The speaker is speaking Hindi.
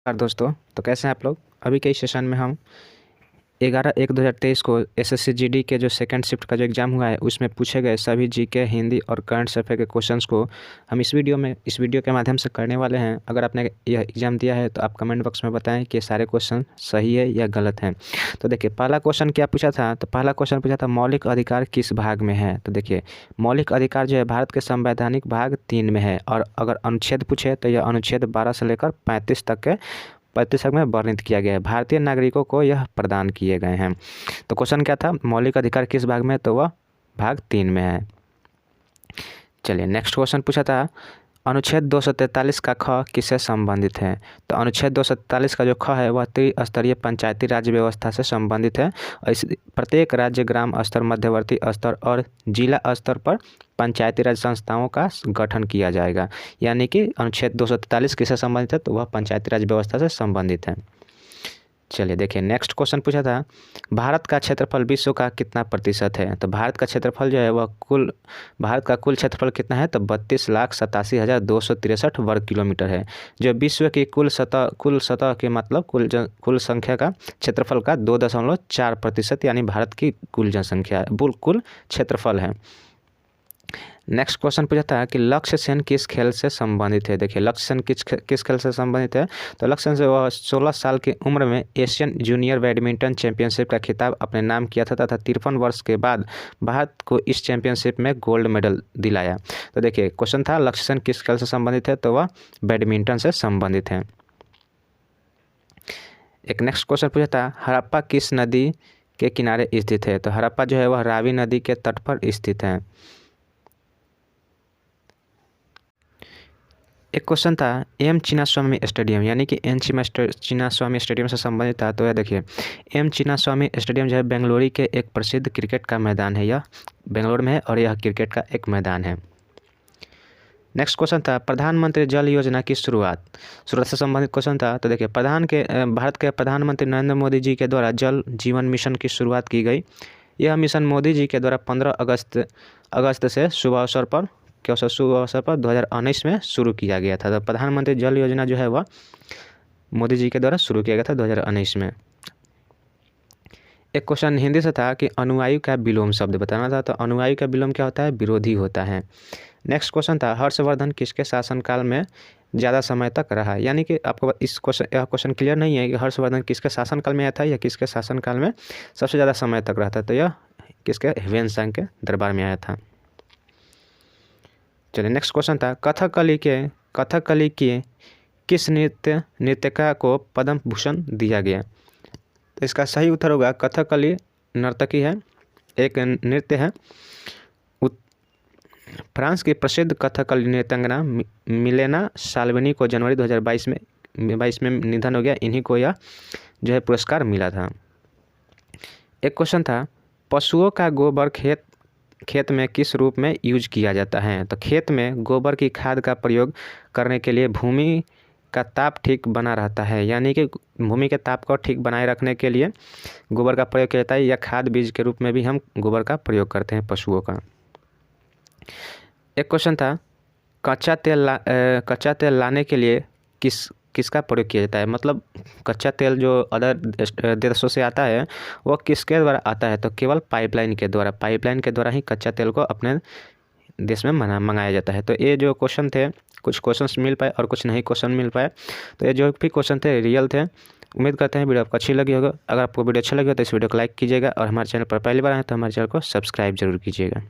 नमस्कार दोस्तों। तो कैसे हैं आप लोग। अभी के इस सेशन में हम 11/1/2023 को एसएससी जीडी के जो सेकंड शिफ्ट का जो एग्ज़ाम हुआ है उसमें पूछे गए सभी जीके, हिंदी और करंट अफेयर के क्वेश्चंस को हम इस वीडियो के माध्यम से करने वाले हैं। अगर आपने यह एग्ज़ाम दिया है तो आप कमेंट बॉक्स में बताएं कि सारे क्वेश्चन सही है या गलत हैं। तो देखिए, पहला क्वेश्चन क्या पूछा था। तो पहला क्वेश्चन पूछा था मौलिक अधिकार किस भाग में है। तो देखिए, मौलिक अधिकार जो है भारत के संवैधानिक भाग 3 में है, और अगर अनुच्छेद पूछे तो यह अनुच्छेद 12 से लेकर 35 तक के प्रतिशत में वर्णित किया गया है। भारतीय नागरिकों को यह प्रदान किए गए हैं। तो क्वेश्चन क्या था, मौलिक अधिकार किस भाग में है, तो वह भाग 3 में है। चलिए नेक्स्ट क्वेश्चन पूछा था अनुच्छेद 243 का ख किससे संबंधित है। तो अनुच्छेद 243 का जो ख है वह त्रिस्तरीय पंचायती राज व्यवस्था से संबंधित है, और इस प्रत्येक राज्य, ग्राम स्तर, मध्यवर्ती स्तर और जिला स्तर पर पंचायती राज संस्थाओं का गठन किया जाएगा। यानी कि अनुच्छेद 243 किससे संबंधित है, तो वह पंचायती राज व्यवस्था से संबंधित है। चलिए देखिए, नेक्स्ट क्वेश्चन पूछा था भारत का क्षेत्रफल विश्व का कितना प्रतिशत है। तो भारत का क्षेत्रफल जो है वह भारत का कुल क्षेत्रफल कितना है, तो 32,87,263 वर्ग किलोमीटर है, जो विश्व की कुल सतह के मतलब कुल संख्या का क्षेत्रफल का 2.4% यानी भारत की कुल जनसंख्या कुल क्षेत्रफल है। नेक्स्ट क्वेश्चन पूछा था कि लक्ष्य सेन किस खेल से संबंधित है। देखिए, लक्ष्य सेन किस खेल से संबंधित है। तो लक्ष्य सेन से वह 16 साल की उम्र में एशियन जूनियर बैडमिंटन चैंपियनशिप का खिताब अपने नाम किया था तथा 53 वर्ष के बाद भारत को इस चैंपियनशिप में गोल्ड मेडल दिलाया। तो देखिए, क्वेश्चन था लक्ष्य सेन किस खेल से संबंधित है, तो वह बैडमिंटन से संबंधित है। एक नेक्स्ट क्वेश्चन पूछा था हड़प्पा किस नदी के किनारे स्थित है। तो हड़प्पा जो है वह रावी नदी के तट पर स्थित है। एक क्वेश्चन था एम चिन्नास्वामी स्टेडियम यानी कि एम चिन्नास्वामी स्टेडियम से संबंधित था। तो यह देखिए, एम चिन्नास्वामी स्टेडियम जो है बेंगलुरु के एक प्रसिद्ध क्रिकेट का मैदान है। यह बेंगलुरु में है और यह क्रिकेट का एक मैदान है। नेक्स्ट क्वेश्चन था प्रधानमंत्री जल योजना की शुरुआत से संबंधित क्वेश्चन था। तो देखिए, भारत के प्रधानमंत्री नरेंद्र मोदी जी के द्वारा जल जीवन मिशन की शुरुआत की गई। यह मिशन मोदी जी के द्वारा 15 अगस्त से शुभ अवसर पर 2019 में शुरू किया गया था। तो प्रधानमंत्री जल योजना जो है वह मोदी जी के द्वारा शुरू किया गया था 2019 में। एक क्वेश्चन हिंदी से था कि अनुयायी का विलोम शब्द बताना था। तो अनुयायी का विलोम क्या होता है, विरोधी होता है। नेक्स्ट क्वेश्चन था हर्षवर्धन किसके शासनकाल में ज़्यादा समय तक रहा। यानी कि आपको यह क्वेश्चन क्लियर नहीं है कि हर्षवर्धन किसके शासनकाल में आया था या किसके शासनकाल में सबसे ज़्यादा समय तक रहा था। तो यह किसके, ह्वेन-त्सांग के दरबार में आया था। चलिए नेक्स्ट क्वेश्चन था कथकली की किस नृत्यिका को पद्म भूषण दिया गया। तो इसका सही उत्तर होगा कथकली नर्तकी है, एक नृत्य है। फ्रांस की प्रसिद्ध कथकली नृत्यांगना मिलेना साल्विनी को जनवरी 2022 में निधन हो गया। इन्हीं को यह जो है पुरस्कार मिला था। एक क्वेश्चन था पशुओं का गोबर खेत में किस रूप में यूज किया जाता है। तो खेत में गोबर की खाद का प्रयोग करने के लिए भूमि का ताप ठीक बना रहता है। यानी कि भूमि के ताप को ठीक बनाए रखने के लिए गोबर का प्रयोग किया जाता है, या खाद बीज के रूप में भी हम गोबर का प्रयोग करते हैं पशुओं का। एक क्वेश्चन था कच्चा तेल लाने के लिए किसका प्रयोग किया जाता है। मतलब कच्चा तेल जो अदर देशों से आता है वो किसके द्वारा आता है। तो केवल पाइपलाइन के द्वारा ही कच्चा तेल को अपने देश में मंगाया जाता है। तो ये जो क्वेश्चन थे, कुछ क्वेश्चंस मिल पाए और कुछ नहीं क्वेश्चन मिल पाए। तो ये जो भी क्वेश्चन थे रियल थे। उम्मीद करते हैं वीडियो आपको अच्छी लगी होगा। अगर आपको वीडियो अच्छा लगे तो इस वीडियो को लाइक कीजिएगा, और हमारे चैनल पर पहली बार आए तो हमारे चैनल को सब्सक्राइब जरूर कीजिएगा।